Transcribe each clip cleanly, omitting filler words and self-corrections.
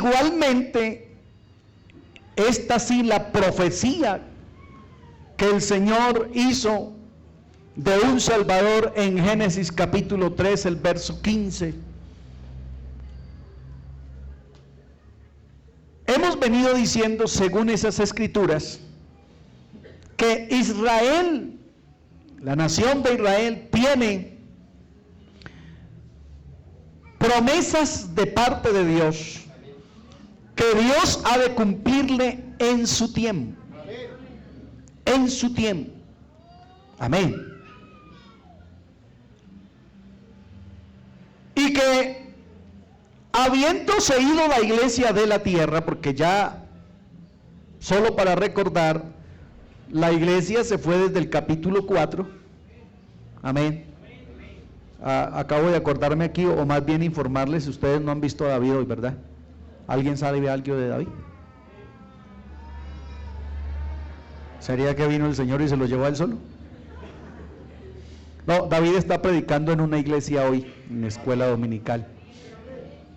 Igualmente, esta sí la profecía que el Señor hizo de un Salvador en Génesis capítulo 3, el verso 15. Hemos venido diciendo, según esas escrituras, que Israel, la nación de Israel, tiene promesas de parte de Dios, que Dios ha de cumplirle en su tiempo. En su tiempo. Amén. Y que habiéndose ido la iglesia de la tierra, porque ya, solo para recordar, la iglesia se fue desde el capítulo 4. Amén. Acabo de acordarme aquí, o más bien informarles, ustedes no han visto a David hoy, ¿verdad? ¿Alguien sabe algo de David? ¿Sería que vino el Señor y se lo llevó a él solo? No, David está predicando en una iglesia hoy, en escuela dominical.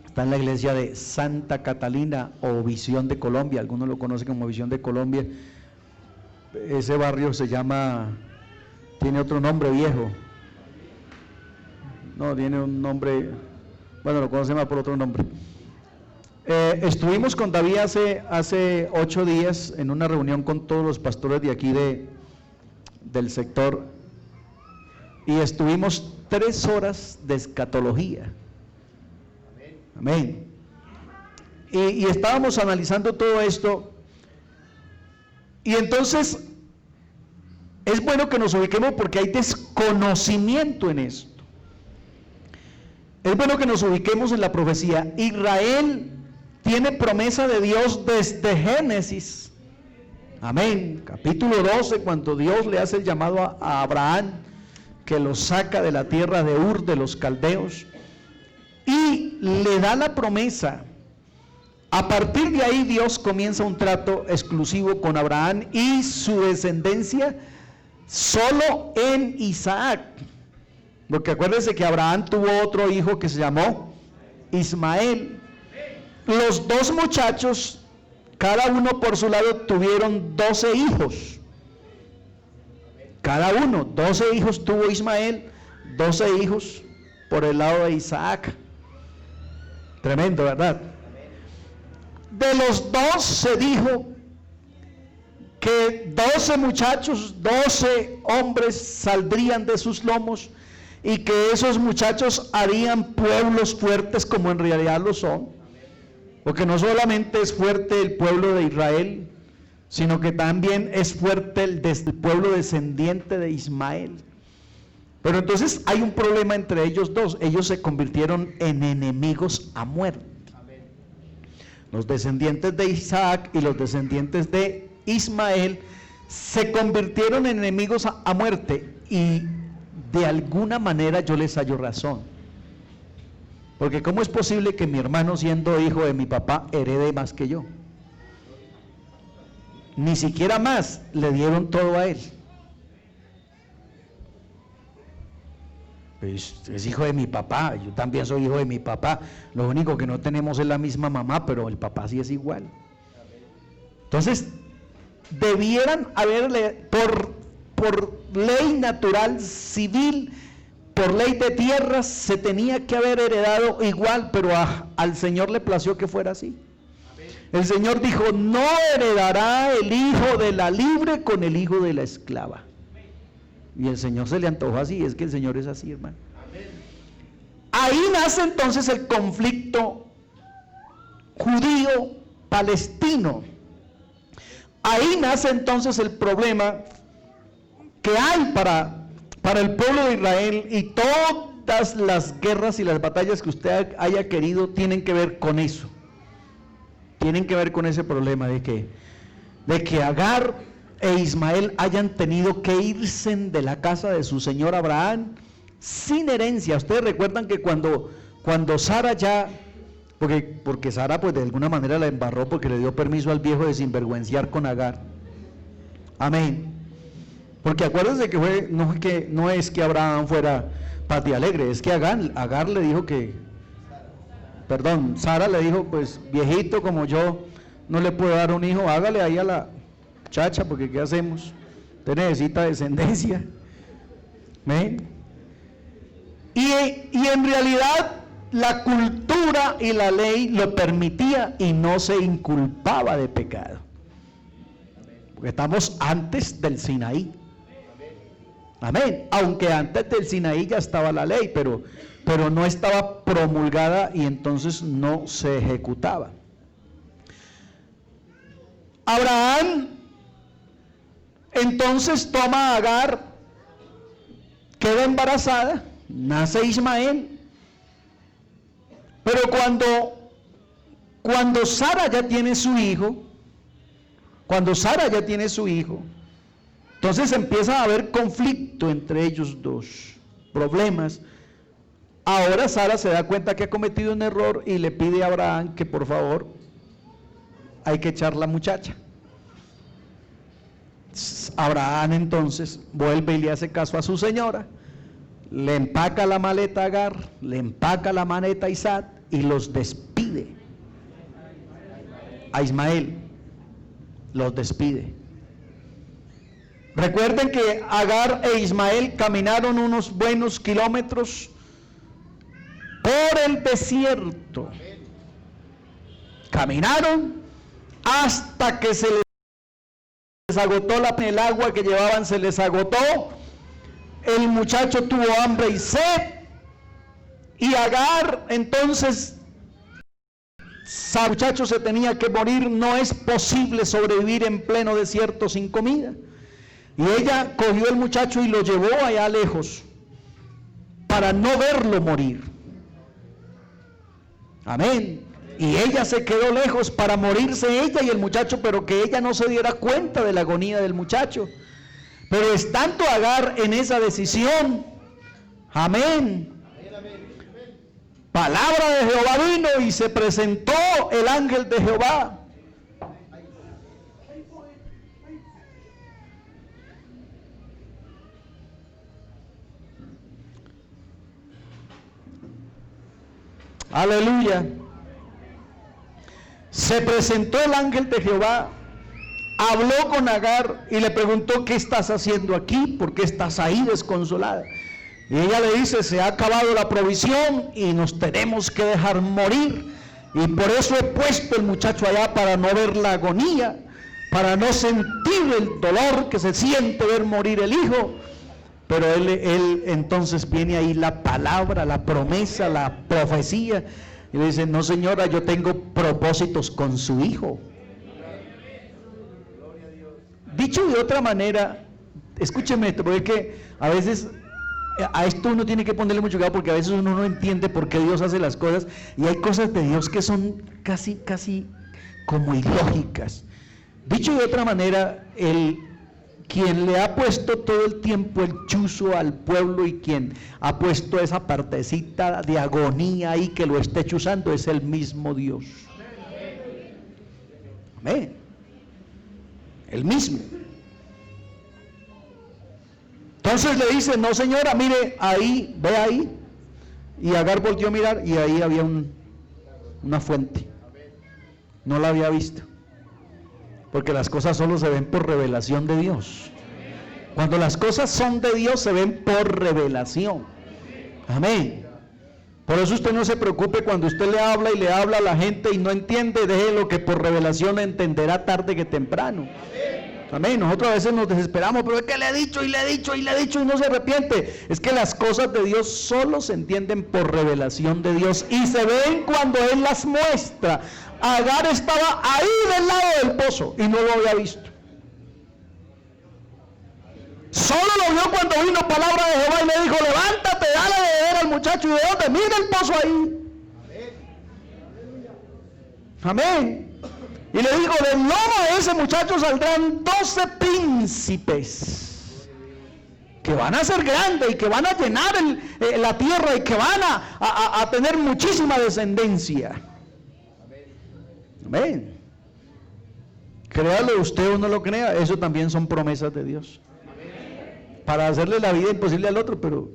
Está en la iglesia de Santa Catalina o Visión de Colombia, algunos lo conocen como Visión de Colombia. Ese barrio se llama, tiene otro nombre viejo. No, tiene un nombre, bueno, lo conocen más por otro nombre. Estuvimos con David hace 8 días en una reunión con todos los pastores de aquí del sector, y estuvimos 3 horas de escatología. Amén. Y estábamos analizando todo esto, y entonces es bueno que nos ubiquemos porque hay desconocimiento en esto. Es bueno que nos ubiquemos en la profecía. Israel tiene promesa de Dios desde Génesis. Amén. Capítulo 12, cuando Dios le hace el llamado a Abraham, que lo saca de la tierra de Ur, de los caldeos, y le da la promesa. A partir de ahí Dios comienza un trato exclusivo con Abraham y su descendencia solo en Isaac. Porque acuérdense que Abraham tuvo otro hijo que se llamó Ismael. Los 2 muchachos, cada uno por su lado, tuvieron 12 hijos. Cada uno, 12 hijos tuvo Ismael, 12 hijos por el lado de Isaac. Tremendo, ¿verdad? De los 2 se dijo que 12 muchachos, 12 hombres saldrían de sus lomos, y que esos muchachos harían pueblos fuertes como en realidad lo son, porque no solamente es fuerte el pueblo de Israel, sino que también es fuerte el pueblo descendiente de Ismael. Pero entonces hay un problema entre ellos dos. Ellos se convirtieron en enemigos a muerte. Los descendientes de Isaac y los descendientes de Ismael se convirtieron en enemigos a muerte, y de alguna manera yo les hallo razón. Porque ¿cómo es posible que mi hermano, siendo hijo de mi papá, herede más que yo? Ni siquiera más, le dieron todo a él. Pues es hijo de mi papá, yo también soy hijo de mi papá. Lo único que no tenemos es la misma mamá, pero el papá sí es igual. Entonces, debieran haberle, por ley natural, civil, por ley de tierras, se tenía que haber heredado igual, pero al Señor le plació que fuera así. El Señor dijo: no heredará el hijo de la libre con el hijo de la esclava. Y el Señor se le antojó así, es que el Señor es así, hermano. Ahí nace entonces el conflicto judío-palestino. Ahí nace entonces el problema que hay para el pueblo de Israel, y todas las guerras y las batallas que usted haya querido tienen que ver con eso. Tienen que ver con ese problema de que Agar e Ismael hayan tenido que irse de la casa de su señor Abraham sin herencia. Ustedes recuerdan que cuando Sara ya, porque Sara pues de alguna manera la embarró, porque le dio permiso al viejo de sinvergüenciar con Agar. Amén. Porque acuérdense que no es que Abraham fuera pati alegre, es que Agar le dijo que, Sara le dijo, pues viejito como yo, no le puedo dar un hijo, hágale ahí a la chacha, porque ¿qué hacemos? Usted necesita descendencia. ¿Ven? Y en realidad la cultura y la ley lo permitía y no se inculpaba de pecado. Porque estamos antes del Sinaí. Amén. Aunque antes del Sinaí ya estaba la ley, pero no estaba promulgada y entonces no se ejecutaba. Abraham entonces toma a Agar, queda embarazada, nace Ismael, pero cuando Sara ya tiene su hijo, entonces empieza a haber conflicto entre ellos dos, problemas. Ahora Sara se da cuenta que ha cometido un error y le pide a Abraham que por favor hay que echar la muchacha. Abraham entonces vuelve y le hace caso a su señora, le empaca la maleta a Agar, le empaca la maleta a Isaac y los despide. A Ismael los despide. Recuerden que Agar e Ismael caminaron unos buenos kilómetros por el desierto. Caminaron hasta que se les agotó el agua que llevaban, se les agotó. El muchacho tuvo hambre y sed. Y Agar entonces, el muchacho se tenía que morir. No es posible sobrevivir en pleno desierto sin comida. Y ella cogió el muchacho y lo llevó allá lejos para no verlo morir. Amén. Y ella se quedó lejos para morirse ella y el muchacho, pero que ella no se diera cuenta de la agonía del muchacho. Pero estando Agar en esa decisión, amén, palabra de Jehová vino y se presentó el ángel de Jehová. Aleluya. Se presentó el ángel de Jehová, habló con Agar y le preguntó: ¿qué estás haciendo aquí? ¿Por qué estás ahí desconsolada? Y ella le dice: se ha acabado la provisión y nos tenemos que dejar morir, y por eso he puesto el muchacho allá, para no ver la agonía, para no sentir el dolor que se siente ver morir el hijo. Pero él entonces viene ahí la palabra, la promesa, la profecía, y le dice: no, señora, yo tengo propósitos con su hijo. Dicho de otra manera, escúcheme esto, porque es que a veces a esto uno tiene que ponerle mucho cuidado, porque a veces uno no entiende por qué Dios hace las cosas, y hay cosas de Dios que son casi como ilógicas. Dicho de otra manera, quien le ha puesto todo el tiempo el chuzo al pueblo y quien ha puesto esa partecita de agonía ahí que lo esté chuzando es el mismo Dios. Amén. El mismo. Entonces le dice: no, señora, mire ahí, ve ahí. Y Agar volteó a mirar y ahí había una fuente. No la había visto. Porque las cosas solo se ven por revelación de Dios. Cuando las cosas son de Dios, se ven por revelación. Amén. Por eso usted no se preocupe cuando usted le habla y le habla a la gente y no entiende, déjelo que por revelación entenderá tarde que temprano. Amén. Nosotros a veces nos desesperamos, pero es que le he dicho y le he dicho y le he dicho y no se arrepiente. Es que las cosas de Dios solo se entienden por revelación de Dios y se ven cuando Él las muestra. Agar estaba ahí del lado del pozo y no lo había visto. Solo lo vio cuando vino palabra de Jehová y le dijo: levántate, dale de beber al muchacho. ¿Y de dónde? Mira el pozo ahí. Amén. Y le dijo: del lomo de ese muchacho saldrán 12 príncipes que van a ser grandes y que van a llenar la tierra y que van a tener muchísima descendencia. Amén. Créalo usted o no lo crea, eso también son promesas de Dios. Para hacerle la vida imposible al otro, pero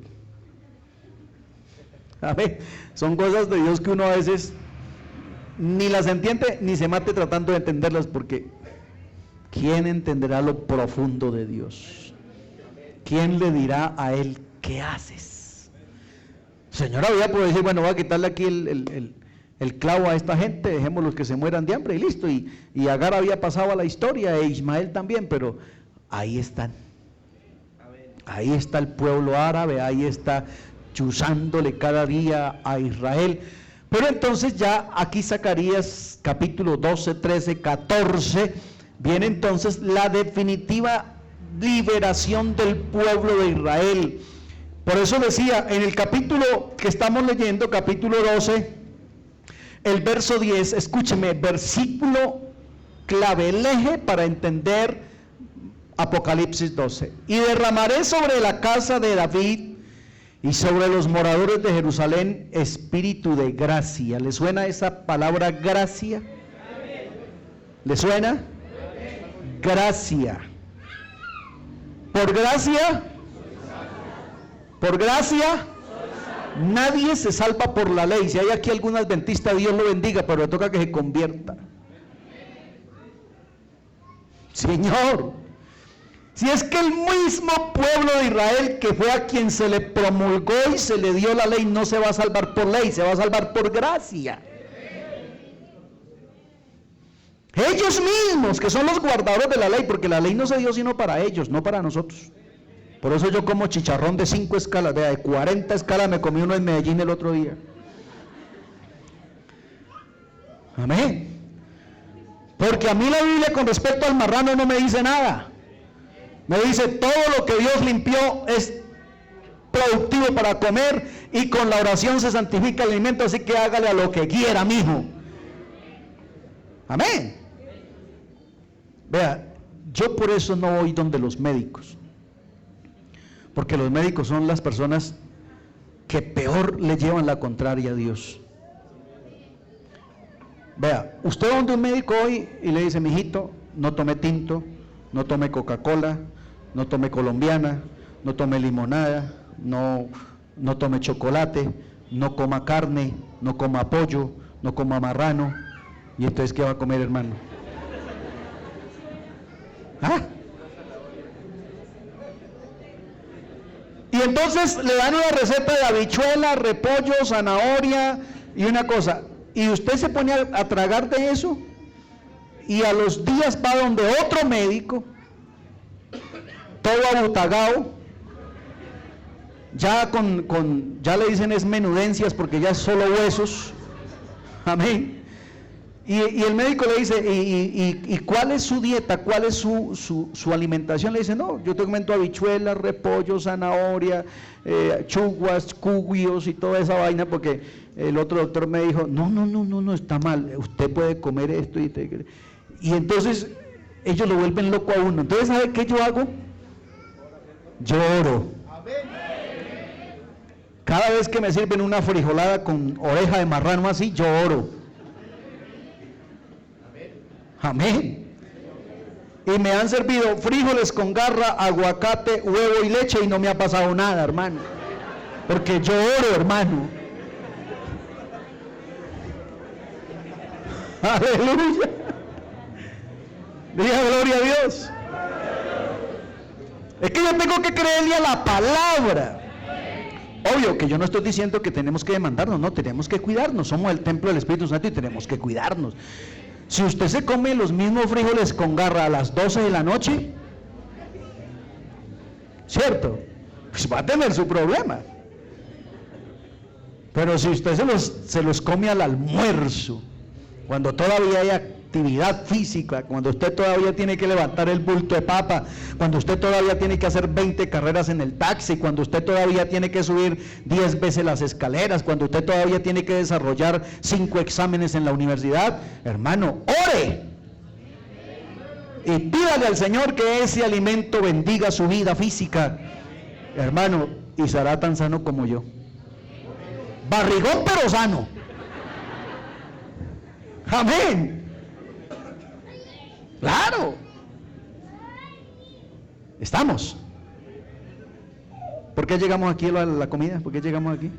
amén, son cosas de Dios que uno a veces ni las entiende ni se mate tratando de entenderlas, porque ¿quién entenderá lo profundo de Dios? ¿Quién le dirá a él, qué haces? Señor había podido decir, bueno, voy a quitarle aquí el clavo a esta gente, dejémoslos que se mueran de hambre y listo. Y Agar había pasado a la historia, e Ismael también, pero ahí están. Ahí está el pueblo árabe, ahí está chuzándole cada día a Israel. Pero entonces ya aquí Zacarías capítulo 12, 13, 14, viene entonces la definitiva liberación del pueblo de Israel. Por eso decía, en el capítulo que estamos leyendo, capítulo 12, el verso 10, escúcheme, versículo clave, el eje para entender Apocalipsis 12. Y derramaré sobre la casa de David y sobre los moradores de Jerusalén espíritu de gracia. ¿Le suena esa palabra gracia? ¿Le suena? Gracia. ¿Por gracia? ¿Por gracia? Nadie se salva por la ley. Si hay aquí algún adventista, Dios lo bendiga, pero le toca que se convierta. Señor, si es que el mismo pueblo de Israel, que fue a quien se le promulgó y se le dio la ley, no se va a salvar por ley, se va a salvar por gracia. Ellos mismos, que son los guardadores de la ley, porque la ley no se dio sino para ellos, no para nosotros. Por eso yo como chicharrón de 5 escalas, de 40 escalas, me comí uno en Medellín el otro día. Amén. Porque a mí la Biblia con respecto al marrano no me dice nada. Me dice, todo lo que Dios limpió es productivo para comer, y con la oración se santifica el alimento, así que hágale a lo que quiera, mijo. Amén. Vea, yo por eso no voy donde los médicos, porque los médicos son las personas que peor le llevan la contraria a Dios. Vea, usted va donde un médico hoy y le dice, mijito, no tome tinto, no tome Coca-Cola, no tome colombiana, no tome limonada, no tome chocolate, no coma carne, no coma pollo, no coma marrano. ¿Y entonces qué va a comer, hermano? ¿Ah? Y entonces le dan una receta de habichuela, repollo, zanahoria y una cosa. Y usted se pone a tragar de eso, y a los días va donde otro médico, todo abutagado, ya ya le dicen es menudencias, porque ya es solo huesos. Amén. Y el médico le dice, ¿y cuál es su dieta? ¿Cuál es su alimentación? Le dice, no, yo te comento habichuelas, repollo, zanahoria, chuguas, cuguios y toda esa vaina, porque el otro doctor me dijo, no, está mal, usted puede comer esto. Y entonces ellos lo vuelven loco a uno. Entonces, ¿sabe qué yo hago? Yo oro. Cada vez que me sirven una frijolada con oreja de marrano así, yo oro. Amén. Y me han servido frijoles con garra, aguacate, huevo y leche, y no me ha pasado nada, hermano, porque yo oro, hermano. Aleluya. Diga gloria a Dios. Es que yo tengo que creerle a la palabra. Obvio que yo no estoy diciendo que tenemos que demandarnos, no, tenemos que cuidarnos. Somos el templo del Espíritu Santo y tenemos que cuidarnos. Si usted se come los mismos frijoles con garra a las 12 de la noche, ¿cierto? Pues va a tener su problema. Pero si usted se los come al almuerzo, cuando todavía hay actividad física, cuando usted todavía tiene que levantar el bulto de papa, cuando usted todavía tiene que hacer 20 carreras en el taxi, cuando usted todavía tiene que subir 10 veces las escaleras, cuando usted todavía tiene que desarrollar 5 exámenes en la universidad, hermano, ore y pídale al Señor que ese alimento bendiga su vida física, hermano, y será tan sano como yo. Barrigón pero sano. Amén. Claro. Estamos. ¿Por qué llegamos aquí a la comida? ¿Por qué llegamos aquí?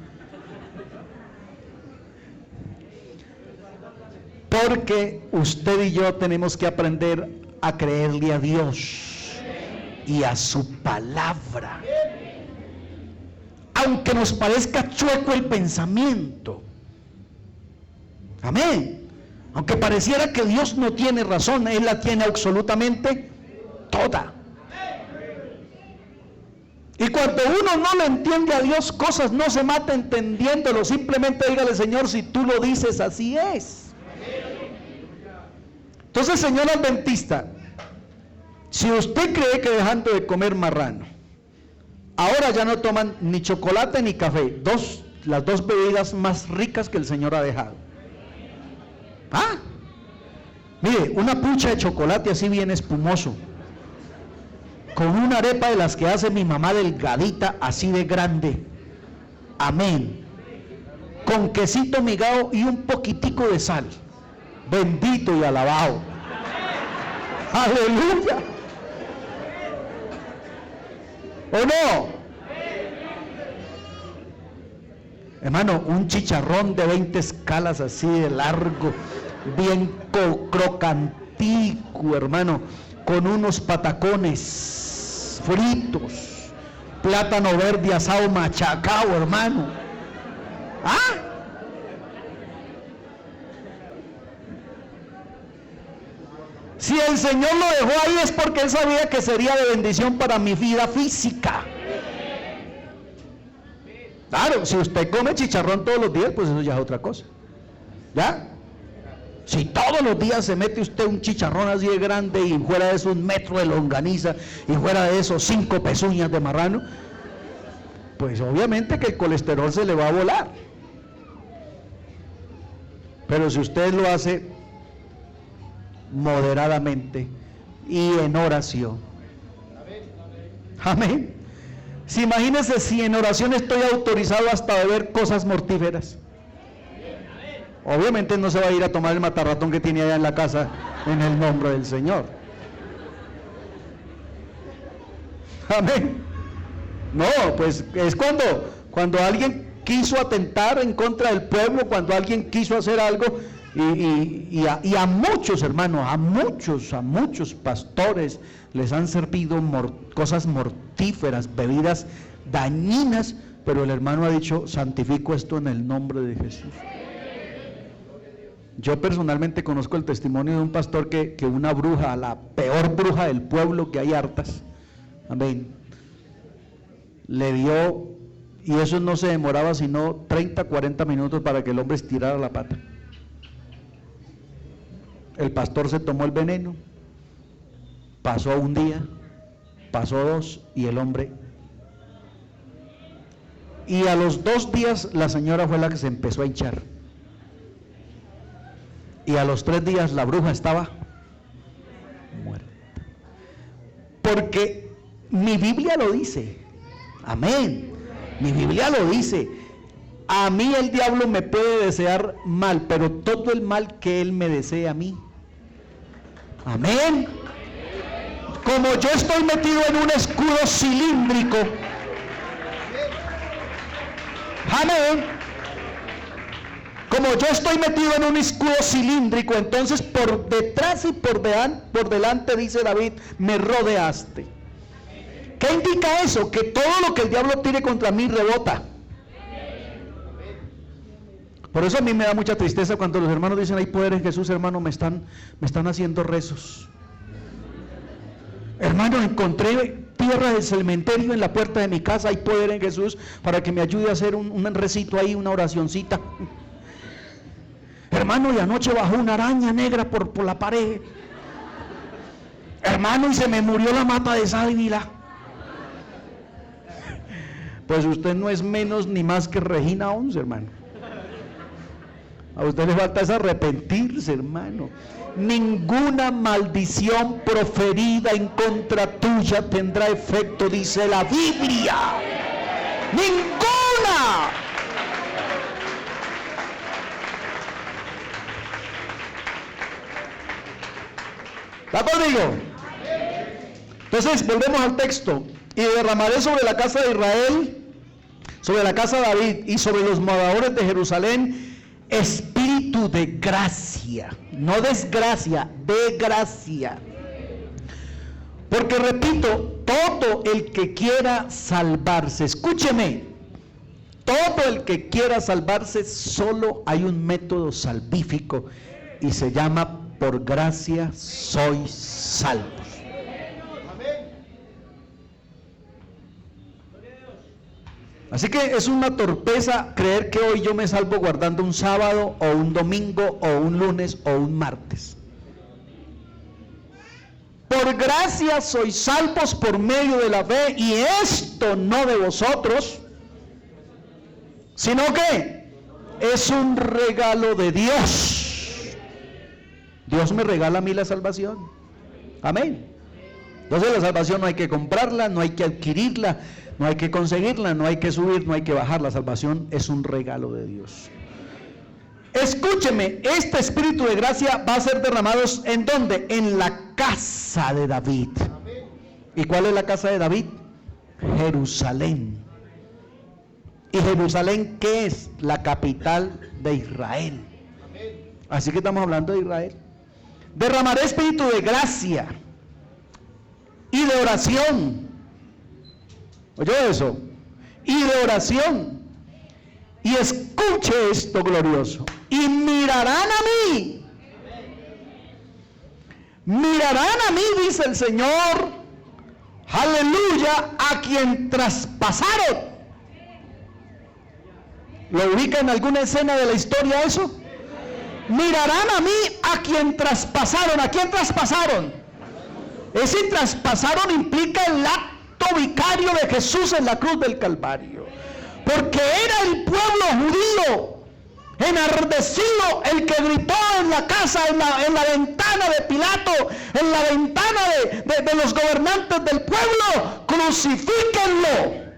Porque usted y yo tenemos que aprender a creerle a Dios y a su palabra. Aunque nos parezca chueco el pensamiento. Amén. Aunque pareciera que Dios no tiene razón, Él la tiene absolutamente toda. Y cuando uno no le entiende a Dios cosas, no se mata entendiéndolo. Simplemente dígale: Señor, si tú lo dices, así es. Entonces, señor adventista, si usted cree que dejando de comer marrano, ahora ya no toman ni chocolate ni café, las dos bebidas más ricas que el Señor ha dejado. Mire, una pucha de chocolate así bien espumoso, con una arepa de las que hace mi mamá delgadita, así de grande. Amén. Con quesito migado y un poquitico de sal. Bendito y alabado. Aleluya. ¿O no? Hermano, un chicharrón de 20 escalas así de largo, bien crocantico, hermano, con unos patacones fritos, plátano verde asado machacao, hermano. Si el Señor lo dejó ahí es porque Él sabía que sería de bendición para mi vida física. Claro, si usted come chicharrón todos los días, pues eso ya es otra cosa. ¿Ya? Si todos los días se mete usted un chicharrón así de grande y fuera de eso 1 metro de longaniza y fuera de eso 5 pezuñas de marrano, pues obviamente que el colesterol se le va a volar. Pero si usted lo hace moderadamente y en oración. Amén. Si imagínese si en oración estoy autorizado hasta beber cosas mortíferas. Obviamente no se va a ir a tomar el matarratón que tiene allá en la casa en el nombre del Señor. Amén. No, pues es cuando alguien quiso atentar en contra del pueblo, cuando alguien quiso hacer algo. Y a muchos hermanos, a muchos pastores les han servido cosas mortíferas, bebidas dañinas, pero el hermano ha dicho: santifico esto en el nombre de Jesús. Yo personalmente conozco el testimonio de un pastor que una bruja, la peor bruja del pueblo, que hay hartas, amén, le dio, y eso no se demoraba sino 30, 40 minutos para que el hombre estirara la pata. El pastor se tomó el veneno, pasó un día, pasó 2 y el hombre. Y a los 2 días la señora fue la que se empezó a hinchar. Y a los 3 días la bruja estaba muerta. Porque mi Biblia lo dice. Amén. Mi Biblia lo dice. A mí el diablo me puede desear mal, pero todo el mal que él me desea a mí. Amén. Como yo estoy metido en un escudo cilíndrico. Amén. Como yo estoy metido en un escudo cilíndrico, entonces por detrás y por delante, dice David, me rodeaste. ¿Qué indica eso? Que todo lo que el diablo tire contra mí rebota. Por eso a mí me da mucha tristeza cuando los hermanos dicen: hay poder en Jesús, hermano, me están haciendo rezos. Hermano, encontré tierra del cementerio en la puerta de mi casa, hay poder en Jesús para que me ayude a hacer un recito ahí, una oracioncita. Hermano, y anoche bajó una araña negra por la pared. Hermano, y se me murió la mata de sábila. Pues usted no es menos ni más que Regina 11, hermano. A usted le falta es arrepentirse, hermano. Ninguna maldición proferida en contra tuya tendrá efecto, dice la Biblia. Ninguna. ¿Está conmigo? Entonces volvemos al texto. Y derramaré sobre la casa de Israel, sobre la casa de David y sobre los moradores de Jerusalén espíritu de gracia. gracia, no desgracia, de gracia. Porque repito, todo el que quiera salvarse, escúcheme, todo el que quiera salvarse, solo hay un método salvífico y se llama: por gracia sois salvos. Así que es una torpeza creer que hoy yo me salvo guardando un sábado o un domingo o un lunes o un martes. Por gracia sois salvos por medio de la fe, y esto no de vosotros, sino que es un regalo de Dios. Dios me regala a mí la salvación. Amén. Entonces la salvación no hay que comprarla, no hay que adquirirla, no hay que conseguirla, no hay que subir, no hay que bajar. La salvación es un regalo de Dios. Escúcheme, este espíritu de gracia va a ser derramado ¿en dónde? En la casa de David. ¿Y cuál es la casa de David? Jerusalén. ¿Y Jerusalén qué es? La capital de Israel. Así que estamos hablando de Israel. Derramaré espíritu de gracia y de oración. ¿Oyó eso? Y de oración. Y escuche esto glorioso. Y mirarán a mí. Mirarán a mí, dice el Señor. Aleluya, a quien traspasaron. ¿Lo ubica en alguna escena de la historia eso? Mirarán a mí a quien traspasaron. ¿A quién traspasaron? Ese traspasaron implica el acto vicario de Jesús en la cruz del Calvario. Porque era el pueblo judío enardecido el que gritó en la casa, en la ventana de Pilato, en la ventana de los gobernantes del pueblo: crucifíquenlo.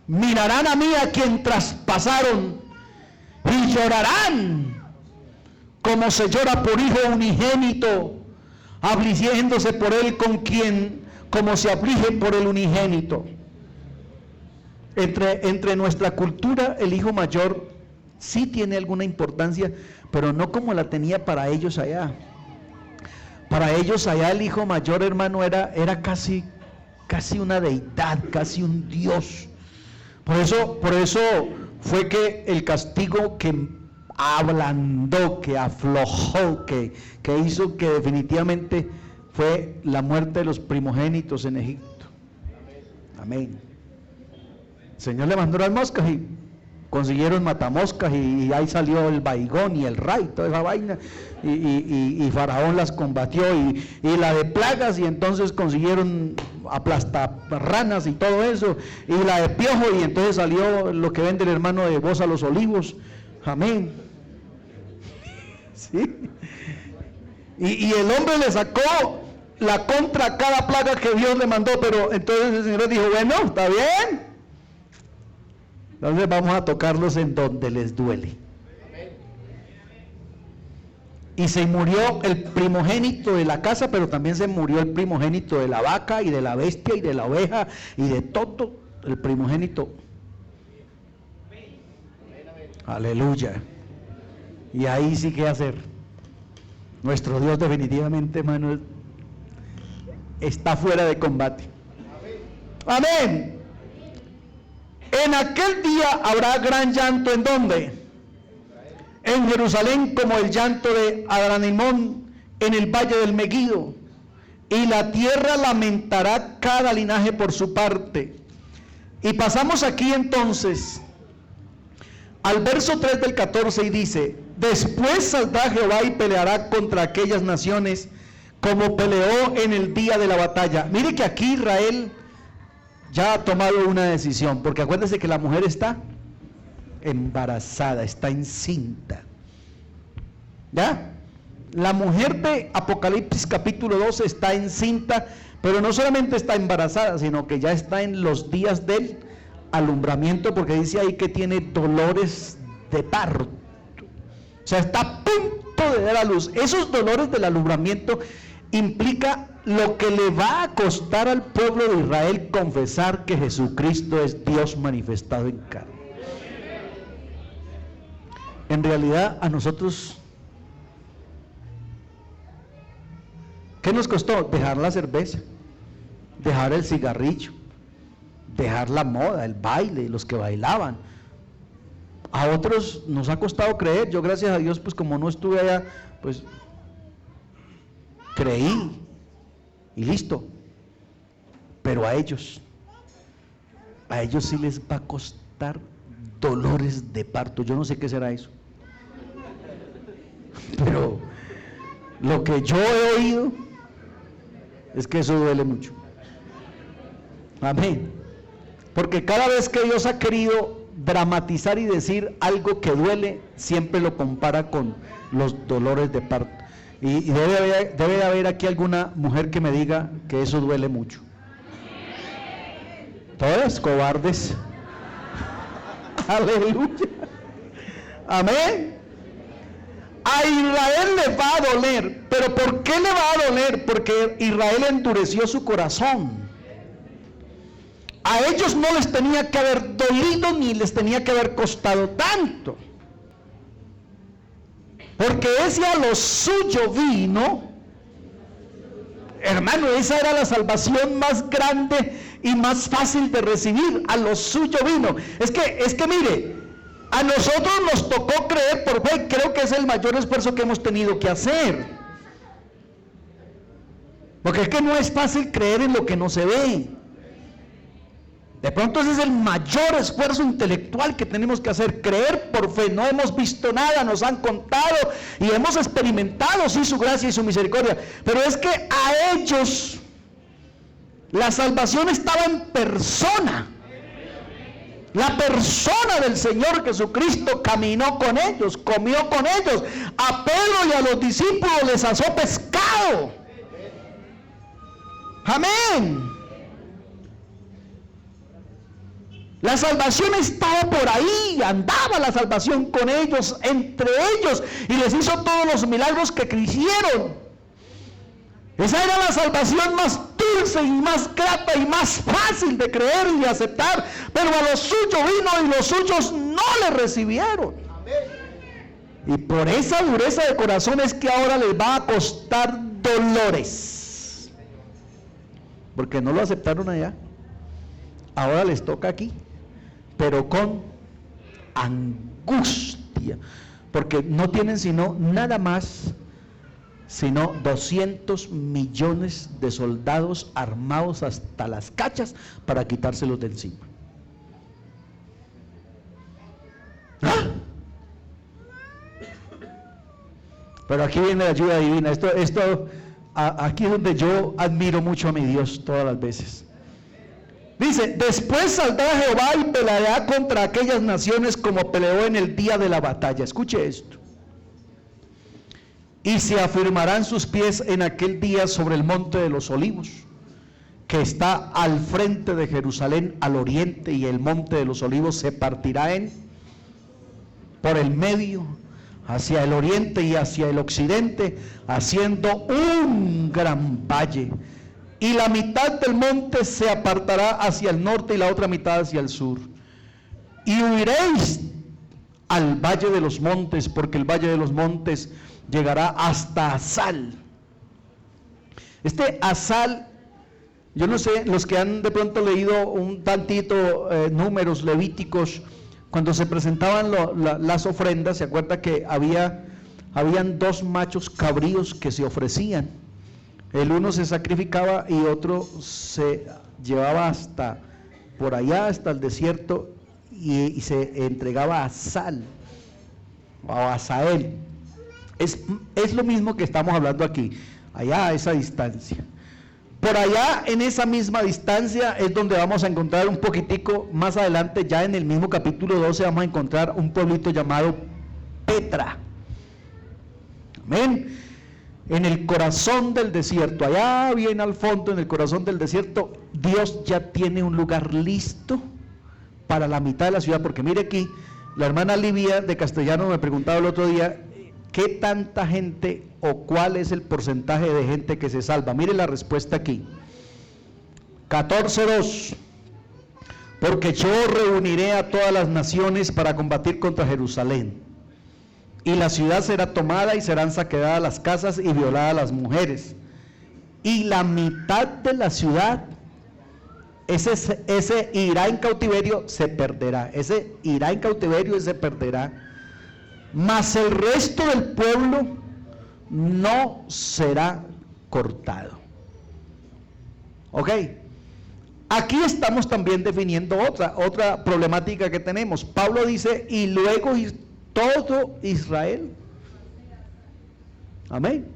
Mirarán a mí a quien traspasaron y llorarán como se llora por hijo unigénito, afligiéndose por él como se aflige por el unigénito. Entre nuestra cultura, el hijo mayor sí tiene alguna importancia, pero no como la tenía para ellos allá. Para ellos allá el hijo mayor, hermano, era casi una deidad, casi un dios. Por eso fue que el castigo que ablandó, que aflojó, que hizo que definitivamente fue la muerte de los primogénitos en Egipto. Amén. El Señor le mandó las moscas y consiguieron matamoscas, y ahí salió el Baigón y el Ray, toda esa vaina, y Faraón las combatió, y la de plagas, y entonces consiguieron aplastarranas y todo eso, y la de piojo, y entonces salió lo que vende el hermano de Voz a los Olivos. Amén. ¿Sí? Y el hombre le sacó la contra a cada plaga que Dios le mandó, pero entonces el Señor dijo: bueno, está bien, entonces vamos a tocarlos en donde les duele. Y se murió el primogénito de la casa, pero también se murió el primogénito de la vaca y de la bestia y de la oveja y de todo el primogénito. Aleluya. Y ahí sí que hacer. Nuestro Dios definitivamente, hermano, está fuera de combate. Amén. En aquel día habrá gran llanto. ¿En dónde? En Jerusalén, como el llanto de Adranimón en el valle del Megido. Y la tierra lamentará cada linaje por su parte. Y pasamos aquí entonces al verso 3 del 14, y dice: después saldrá Jehová y peleará contra aquellas naciones como peleó en el día de la batalla. Mire que aquí Israel ya ha tomado una decisión, porque acuérdense que la mujer está embarazada, está encinta. ¿Ya? La mujer de Apocalipsis capítulo 12 está encinta, pero no solamente está embarazada, sino que ya está en los días del alumbramiento, porque dice ahí que tiene dolores de parto. O sea, está a punto de dar a luz. Esos dolores del alumbramiento implica lo que le va a costar al pueblo de Israel confesar que Jesucristo es Dios manifestado en carne. En realidad a nosotros, ¿qué nos costó? Dejar la cerveza, dejar el cigarrillo, dejar la moda, el baile, los que bailaban. A otros nos ha costado creer. Yo, gracias a Dios, pues como no estuve allá, pues creí y listo. Pero a ellos sí les va a costar dolores de parto. Yo no sé qué será eso, pero lo que yo he oído es que eso duele mucho. Amén. Porque cada vez que Dios ha querido dramatizar y decir algo que duele, siempre lo compara con los dolores de parto. Y debe haber aquí alguna mujer que me diga que eso duele mucho. Todas cobardes. Aleluya. Amén. A Israel le va a doler. ¿Pero por qué le va a doler? Porque Israel endureció su corazón. A ellos no les tenía que haber dolido ni les tenía que haber costado tanto. Porque ese a lo suyo vino. Hermano, esa era la salvación más grande y más fácil de recibir. A lo suyo vino. Es que mire, a nosotros nos tocó creer por fe. Creo que es el mayor esfuerzo que hemos tenido que hacer. Porque es que no es fácil creer en lo que no se ve. De pronto ese es el mayor esfuerzo intelectual que tenemos que hacer, creer por fe. No hemos visto nada, nos han contado y hemos experimentado sí su gracia y su misericordia, pero es que a ellos la salvación estaba en persona. La persona del Señor Jesucristo caminó con ellos, comió con ellos. A Pedro y a los discípulos les asó pescado. Amén. La salvación estaba por ahí, andaba la salvación con ellos, entre ellos, y les hizo todos los milagros que quisieron. Esa era la salvación más dulce y más grata y más fácil de creer y de aceptar, pero a los suyos vino y los suyos no le recibieron. Y por esa dureza de corazón es que ahora les va a costar dolores, porque no lo aceptaron allá. Ahora les toca aquí, pero con angustia, porque no tienen sino nada más, sino 200 millones de soldados armados hasta las cachas para quitárselos de encima. ¿Ah? Pero aquí viene la ayuda divina. Aquí es donde yo admiro mucho a mi Dios todas las veces. Dice, después saldrá Jehová y peleará contra aquellas naciones como peleó en el día de la batalla. Escuche esto. Y se afirmarán sus pies en aquel día sobre el monte de los olivos, que está al frente de Jerusalén al oriente, y el monte de los olivos se partirá por el medio, hacia el oriente y hacia el occidente, haciendo un gran valle. Y la mitad del monte se apartará hacia el norte y la otra mitad hacia el sur. Y huiréis al valle de los montes, porque el valle de los montes llegará hasta Asal. Este Asal, yo no sé, los que han de pronto leído un tantito números levíticos, cuando se presentaban las ofrendas, se acuerda que habían dos machos cabríos que se ofrecían. El uno se sacrificaba y otro se llevaba hasta por allá, hasta el desierto, y se entregaba a Asal o a Asael. Es lo mismo que estamos hablando aquí, allá a esa distancia. Por allá, en esa misma distancia, es donde vamos a encontrar un poquitico más adelante, ya en el mismo capítulo 12, vamos a encontrar un pueblito llamado Petra. Amén. En el corazón del desierto, allá bien al fondo, en el corazón del desierto, Dios ya tiene un lugar listo para la mitad de la ciudad. Porque mire aquí, la hermana Livia de Castellano me preguntaba el otro día, ¿qué tanta gente o cuál es el porcentaje de gente que se salva? Mire la respuesta aquí. 14:2. Porque yo reuniré a todas las naciones para combatir contra Jerusalén. Y la ciudad será tomada y serán saqueadas las casas y violadas las mujeres. Y la mitad de la ciudad, ese irá en cautiverio, se perderá. Ese irá en cautiverio y se perderá. Mas el resto del pueblo no será cortado. Ok. Aquí estamos también definiendo otra problemática que tenemos. Pablo dice, y luego todo Israel. Amén.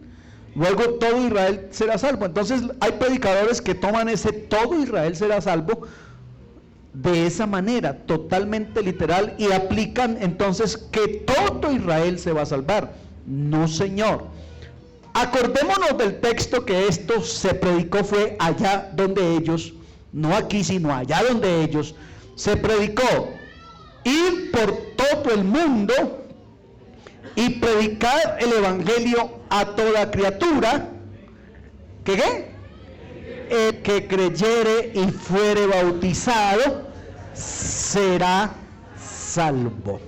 Luego todo Israel será salvo. Entonces hay predicadores que toman ese todo Israel será salvo de esa manera, totalmente literal, y aplican entonces que todo Israel se va a salvar. No, señor. Acordémonos del texto que esto se predicó fue allá donde ellos, no aquí sino allá donde ellos, se predicó. Ir por todo el mundo y predicar el evangelio a toda criatura. ¿Qué? El que creyere y fuere bautizado será salvo.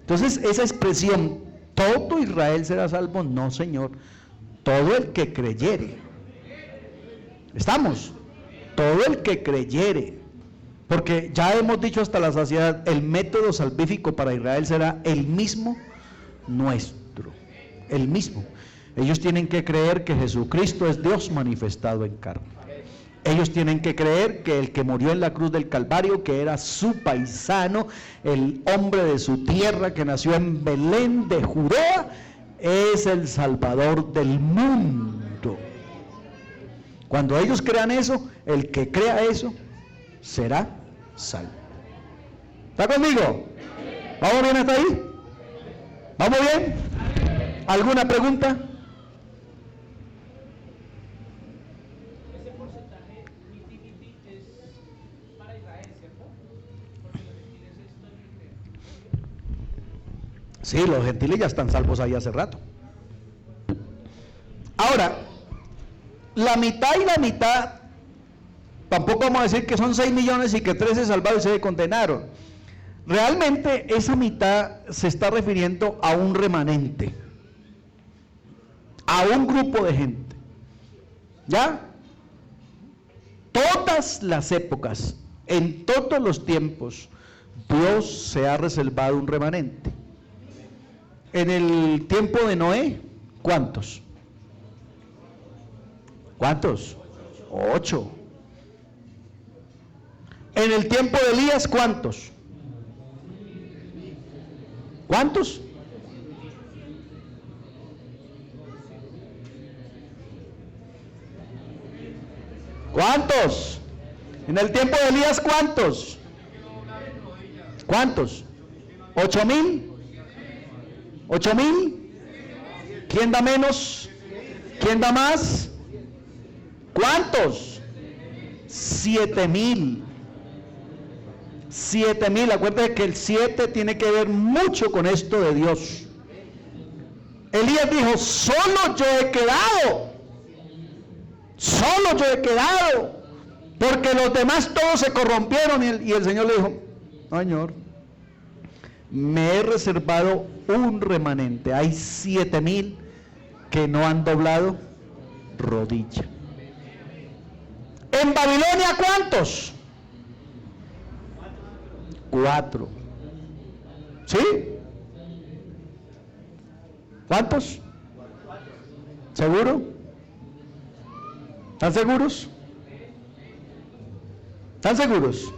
Entonces esa expresión, todo Israel será salvo, no, señor, todo el que creyere. ¿Estamos? Todo el que creyere. Porque ya hemos dicho hasta la saciedad, el método salvífico para Israel será el mismo nuestro, el mismo. Ellos tienen que creer que Jesucristo es Dios manifestado en carne. Ellos tienen que creer que el que murió en la cruz del Calvario, que era su paisano, el hombre de su tierra, que nació en Belén de Judea, es el Salvador del mundo. Cuando ellos crean eso, el que crea eso será salvo. ¿Está conmigo? ¿Vamos bien hasta ahí? ¿Vamos bien? ¿Alguna pregunta? Ese porcentaje miti es para Israel, ¿cierto? Porque los gentiles es todo. Sí, los gentiles ya están salvos ahí hace rato. Ahora, la mitad y la mitad, tampoco vamos a decir que son 6 millones y que 3 se salvaron y se condenaron. Realmente esa mitad se está refiriendo a un remanente, a un grupo de gente. ¿Ya? Todas las épocas, en todos los tiempos, Dios se ha reservado un remanente. En el tiempo de Noé, ¿cuántos? ¿Cuántos? 8. En el tiempo de Elías, ¿cuántos? ¿Cuántos? ¿Cuántos? En el tiempo de Elías, ¿cuántos? ¿Cuántos? 8,000. 8,000. ¿Quién da menos? ¿Quién da más? ¿Cuántos? 7,000. 7,000. Acuérdense que el 7 tiene que ver mucho con esto de Dios. Elías dijo, solo yo he quedado. Solo yo he quedado. Porque los demás todos se corrompieron. Y el Señor le dijo, Señor, me he reservado un remanente. Hay 7,000 que no han doblado rodilla. En Babilonia, ¿cuántos? 4. ¿Sí? ¿Cuántos? ¿Seguro? ¿Están seguros? ¿Están seguros?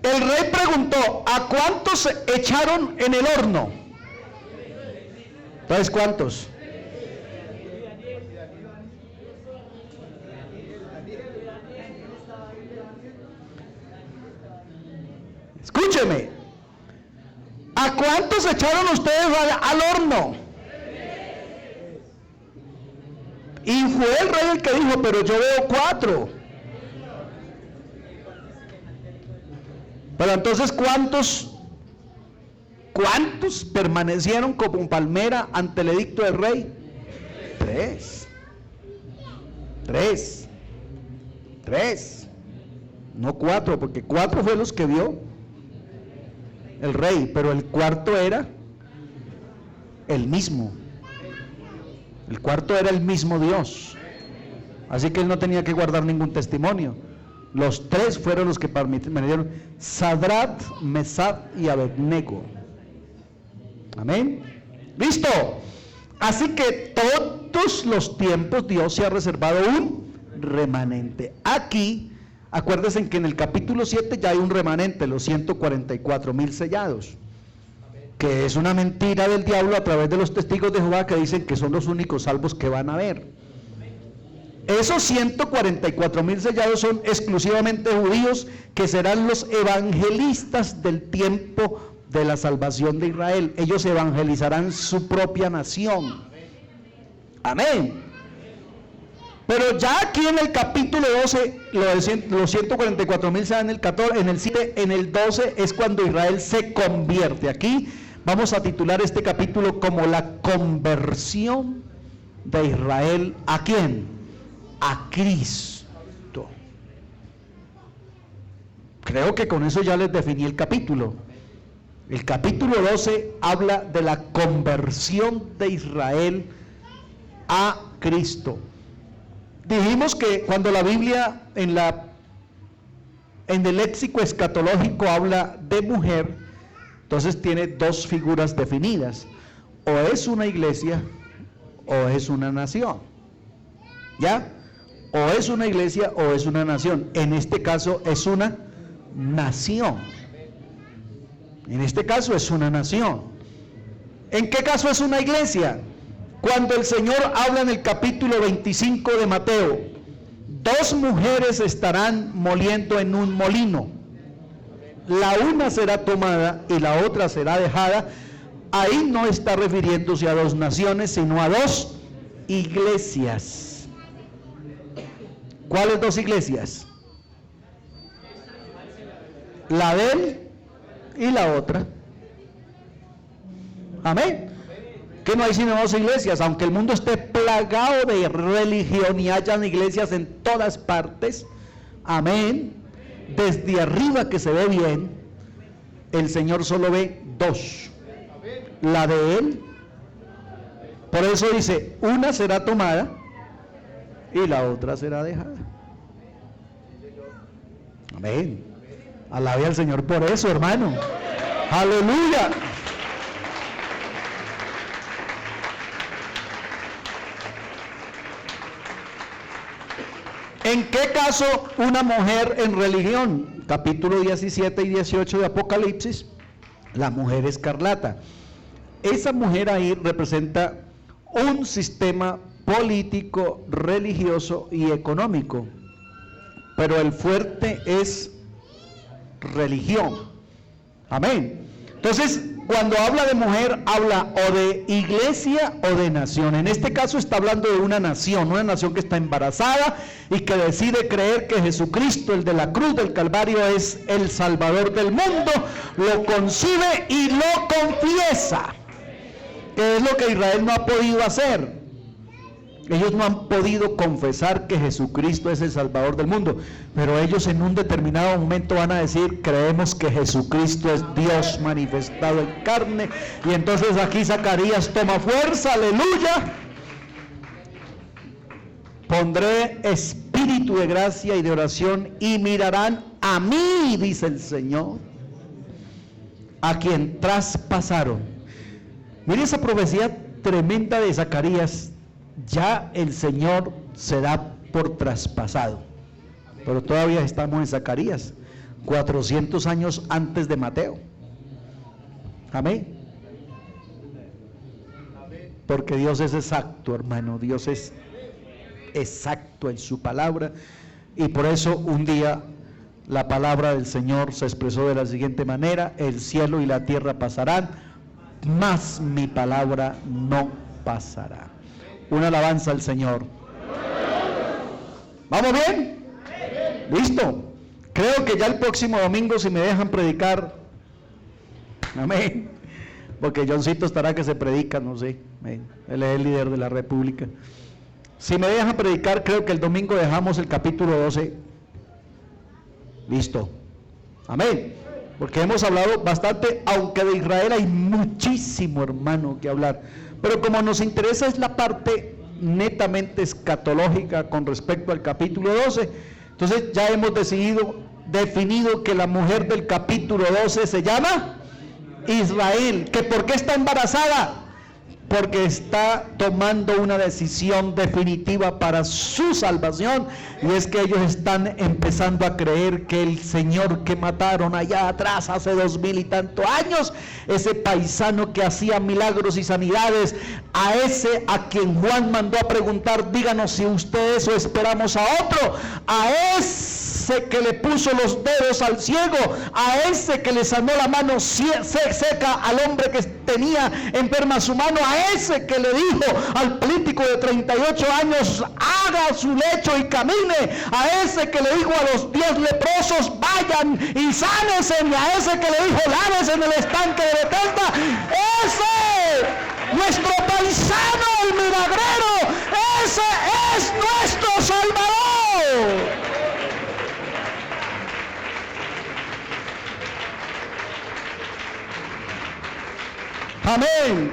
El rey preguntó, ¿a cuántos echaron en el horno? Entonces, ¿cuántos? Escúcheme. ¿A cuántos echaron ustedes al horno? Y fue el rey el que dijo, pero yo veo 4. Pero entonces, ¿cuántos permanecieron como palmera ante el edicto del rey? 3. 3. No 4, porque 4 fue los que vio el rey, pero el cuarto era el mismo. El cuarto era el mismo Dios. Así que él no tenía que guardar ningún testimonio. Los tres fueron los que permitieron: Sadrat, Mesach y Abednego. Amén. ¿Listo? Así que todos los tiempos Dios se ha reservado un remanente. Aquí, acuérdense que en el capítulo 7 ya hay un remanente, los 144,000 sellados, que es una mentira del diablo a través de los testigos de Jehová que dicen que son los únicos salvos que van a haber. Esos 144,000 sellados son exclusivamente judíos, que serán los evangelistas del tiempo de la salvación de Israel. Ellos evangelizarán su propia nación. Amén. Pero ya aquí en el capítulo 12, los 144,000 se dan en el 14, en el 7, en el 12 es cuando Israel se convierte. Aquí vamos a titular este capítulo como la conversión de Israel. ¿A quién? A Cristo. Creo que con eso ya les definí el capítulo. El capítulo 12 habla de la conversión de Israel a Cristo. Dijimos que cuando la Biblia en el léxico escatológico habla de mujer, entonces tiene dos figuras definidas: o es una iglesia o es una nación. ¿Ya? O es una iglesia o es una nación. En este caso es una nación. En este caso es una nación. ¿En qué caso es una iglesia? Cuando el Señor habla en el capítulo 25 de Mateo: dos mujeres estarán moliendo en un molino, la una será tomada y la otra será dejada. Ahí no está refiriéndose a dos naciones, sino a dos iglesias. ¿Cuáles dos iglesias? La de él y la otra. Amén. Que no hay sino dos iglesias, aunque el mundo esté plagado de religión y hayan iglesias en todas partes. Amén. Desde arriba que se ve bien, el Señor solo ve dos: la de él. Por eso dice: una será tomada y la otra será dejada. Amén. Alabe al Señor por eso, hermano. Aleluya. ¿En qué caso una mujer en religión? Capítulo 17 y 18 de Apocalipsis, la mujer escarlata. Esa mujer ahí representa un sistema político, religioso y económico, pero el fuerte es religión. Amén. Entonces, cuando habla de mujer, habla o de iglesia o de nación. En este caso está hablando de una nación que está embarazada y que decide creer que Jesucristo, el de la cruz del Calvario, es el Salvador del mundo, lo concibe y lo confiesa, que es lo que Israel no ha podido hacer. Ellos no han podido confesar que Jesucristo es el Salvador del mundo, pero ellos en un determinado momento van a decir: creemos que Jesucristo es Dios manifestado en carne. Y entonces aquí Zacarías toma fuerza, aleluya. Pondré espíritu de gracia y de oración y mirarán a mí, dice el Señor, a quien traspasaron. Mire esa profecía tremenda de Zacarías. Ya el Señor se da por traspasado, pero todavía estamos en Zacarías, 400 años antes de Mateo. Amén. Porque Dios es exacto, hermano. Dios es exacto en su palabra, y por eso un día la palabra del Señor se expresó de la siguiente manera: el cielo y la tierra pasarán, mas mi palabra no pasará. Una alabanza al Señor. ¿Vamos bien? ¿Listo? Creo que ya el próximo domingo, si me dejan predicar, amén, porque Johncito estará que se predica, no sé, él es el líder de la República. Si me dejan predicar, creo que el domingo dejamos el capítulo 12 listo. Amén. porque hemos hablado bastante, aunque de Israel hay muchísimo, hermano, que hablar. Pero como nos interesa es la parte netamente escatológica con respecto al capítulo 12, entonces ya hemos definido que la mujer del capítulo 12 se llama Israel. ¿Que por qué está embarazada? Porque está tomando una decisión definitiva para su salvación, y es que ellos están empezando a creer que el Señor que mataron allá atrás hace 2000 y tantos años, ese paisano que hacía milagros y sanidades, a ese a quien Juan mandó a preguntar, díganos si usted es o esperamos a otro, a ese que le puso los dedos al ciego, a ese que le sanó la mano seca al hombre que tenía enferma su mano, a ese que le dijo al político de 38 años, haga su lecho y camine, a ese que le dijo a los 10 leprosos, vayan y sánense, y a ese que le dijo, lávese en el estanque de Bethesda, ese, nuestro paisano, el milagrero, ese es nuestro Salvador. Amén.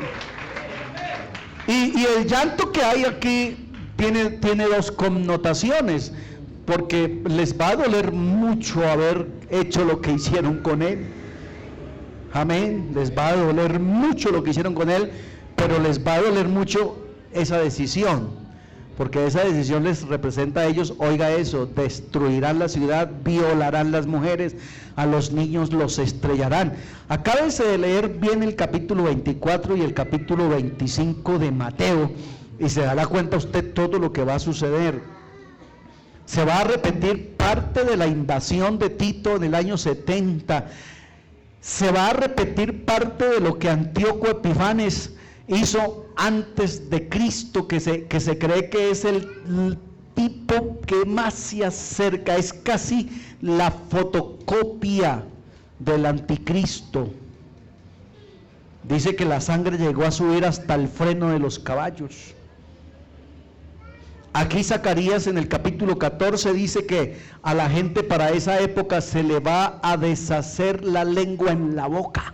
Y el llanto que hay aquí tiene dos connotaciones, porque les va a doler mucho haber hecho lo que hicieron con él. Amén. Les va a doler mucho lo que hicieron con él, pero les va a doler mucho esa decisión, porque esa decisión les representa a ellos, oiga eso, destruirán la ciudad, violarán las mujeres, a los niños los estrellarán. Acábese de leer bien el capítulo 24 y el capítulo 25 de Mateo, y se dará cuenta usted todo lo que va a suceder. Se va a repetir parte de la invasión de Tito en el año 70, se va a repetir parte de lo que Antíoco Epifanes hizo antes de Cristo, que se cree que es el tipo que más se acerca, es casi la fotocopia del anticristo. Dice que la sangre llegó a subir hasta el freno de los caballos. Aquí Zacarías en el capítulo 14 dice que a la gente para esa época se le va a deshacer la lengua en la boca.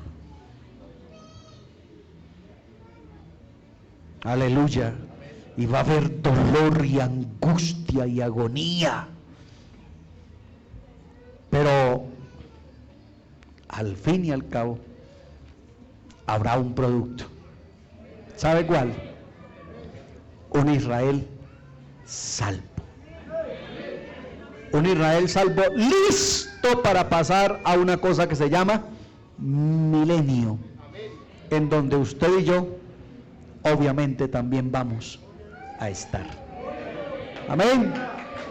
Aleluya. Y va a haber dolor y angustia y agonía. Pero al fin y al cabo habrá un producto. ¿Sabe cuál? Un Israel salvo. Un Israel salvo, listo para pasar a una cosa que se llama milenio, en donde usted y yo obviamente también vamos a estar. Amén.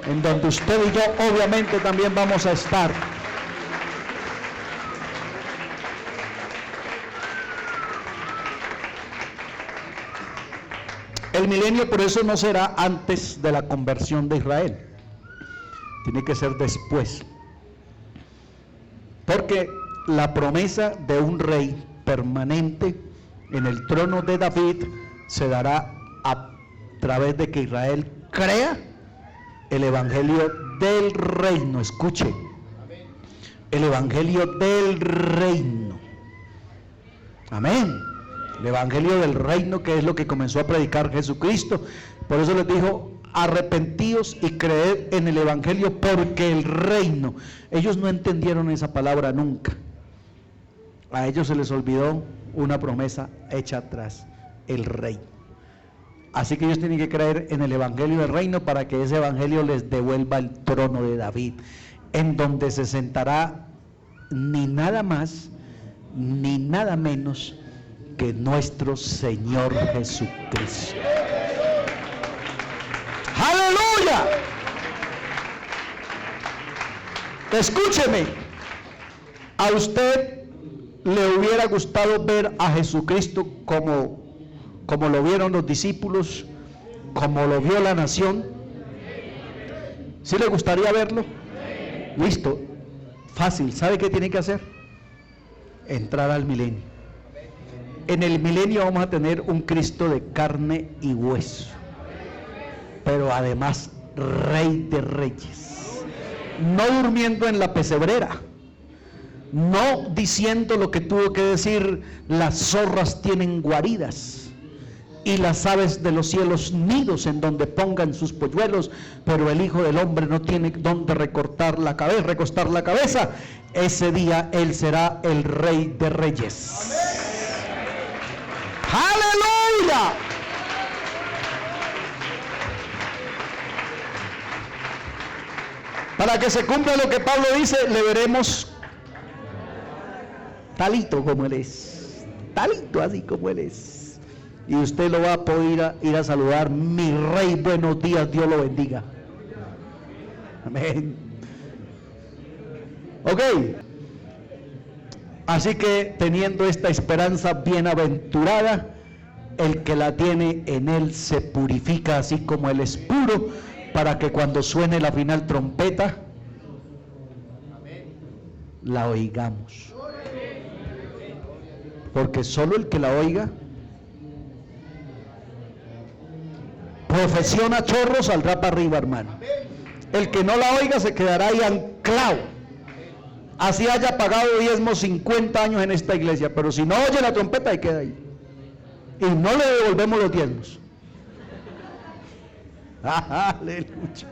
En donde usted y yo obviamente también vamos a estar. El milenio por eso no será antes de la conversión de Israel, tiene que ser después, porque la promesa de un rey permanente en el trono de David se dará a través de que Israel crea el evangelio del reino. Escuche, el evangelio del reino. Amén. El evangelio del reino, que es lo que comenzó a predicar Jesucristo. Por eso les dijo, arrepentíos y creed en el evangelio, porque el reino. Ellos no entendieron esa palabra nunca. A ellos se les olvidó una promesa hecha atrás, el reino. Así que ellos tienen que creer en el evangelio del reino para que ese evangelio les devuelva el trono de David, en donde se sentará ni nada más ni nada menos que nuestro Señor Jesucristo. ¡Aleluya! Escúcheme, a usted le hubiera gustado ver a Jesucristo como lo vieron los discípulos, como lo vio la nación. ¿Sí le gustaría verlo? Listo, fácil. ¿Sabe qué tiene que hacer? Entrar al milenio. En el milenio vamos a tener un Cristo de carne y hueso, pero además Rey de Reyes, no durmiendo en la pesebrera, no diciendo lo que tuvo que decir: las zorras tienen guaridas y las aves de los cielos nidos en donde pongan sus polluelos, pero el Hijo del Hombre no tiene donde recostar la cabeza. Ese día Él será el Rey de Reyes. ¡Aleluya! Para que se cumpla lo que Pablo dice, le veremos talito como Él es, talito así como Él es, y usted lo va a poder ir a saludar: mi Rey, buenos días, Dios lo bendiga. Amén. Ok, así que teniendo esta esperanza bienaventurada, el que la tiene en Él se purifica así como Él es puro, para que cuando suene la final trompeta, la oigamos. Porque solo el que la oiga, profesión a chorro, saldrá para arriba, hermano. El que no la oiga se quedará ahí anclado, así haya pagado diezmos 50 años en esta iglesia, pero si no oye la trompeta, ahí queda ahí, y no le devolvemos los diezmos. Aleluya.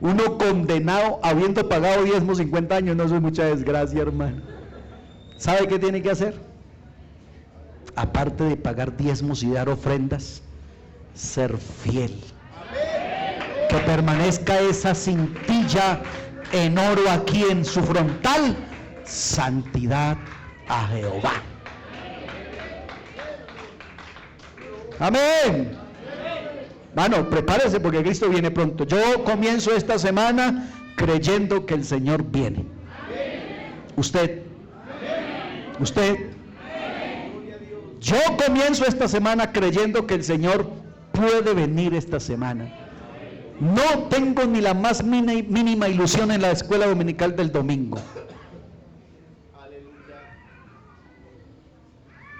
Uno condenado habiendo pagado diezmos 50 años, no, eso es mucha desgracia, hermano. ¿Sabe qué tiene que hacer? Aparte de pagar diezmos y dar ofrendas, ser fiel. Que permanezca esa cintilla en oro aquí en su frontal: santidad a Jehová. Amén. Bueno, prepárese porque Cristo viene pronto. Yo comienzo esta semana creyendo que el Señor viene. Usted. Yo comienzo esta semana creyendo que el Señor puede venir esta semana. No tengo ni la más mínima ilusión en la escuela dominical del domingo.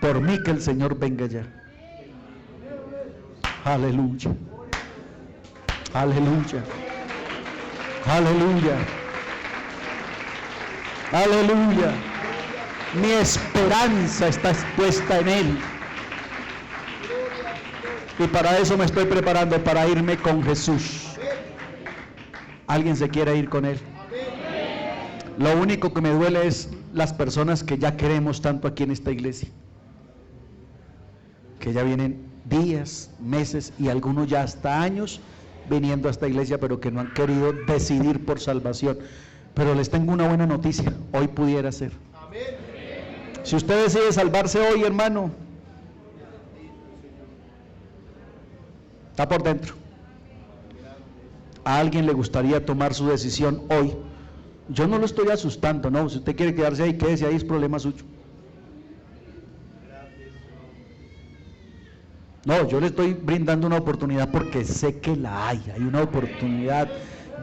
Por mí que el Señor venga ya. Aleluya. Aleluya. Aleluya. Aleluya. Mi esperanza está puesta en Él. Y para eso me estoy preparando, para irme con Jesús. ¿Alguien se quiere ir con Él? Lo único que me duele es las personas que ya queremos tanto aquí en esta iglesia, que ya vienen días, meses y algunos ya hasta años viniendo a esta iglesia, pero que no han querido decidir por salvación. Pero les tengo una buena noticia: hoy pudiera ser. Si usted decide salvarse hoy, hermano, está por dentro. A alguien le gustaría tomar su decisión hoy. Yo no lo estoy asustando, no. Si usted quiere quedarse ahí, quédese ahí, es problema suyo. No, yo le estoy brindando una oportunidad porque sé que la hay una oportunidad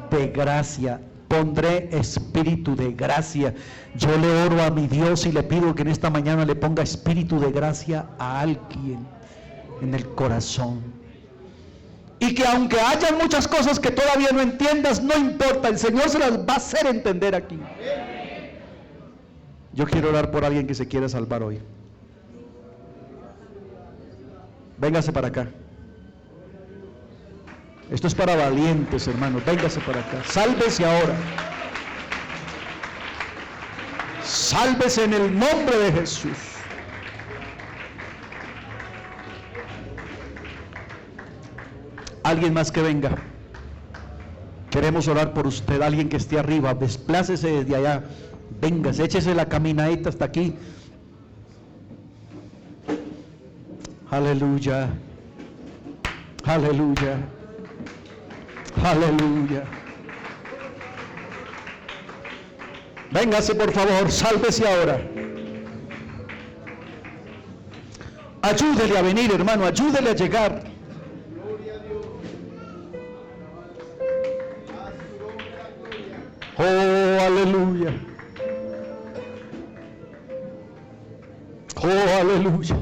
de gracia. Pondré espíritu de gracia. Yo le oro a mi Dios y le pido que en esta mañana le ponga espíritu de gracia a alguien en el corazón. Y que aunque haya muchas cosas que todavía no entiendas, no importa, el Señor se las va a hacer entender aquí. Yo quiero orar por alguien que se quiera salvar hoy. Véngase para acá. Esto es para valientes, hermanos. Véngase para acá. Sálvese ahora. Sálvese en el nombre de Jesús. Alguien más que venga. Queremos orar por usted. Alguien que esté arriba, desplácese desde allá. Véngase, échese la caminadita hasta aquí. Aleluya. Aleluya. Aleluya. Véngase por favor, sálvese ahora. Ayúdele a venir, hermano, ayúdele a llegar. Oh, aleluya. Oh, aleluya.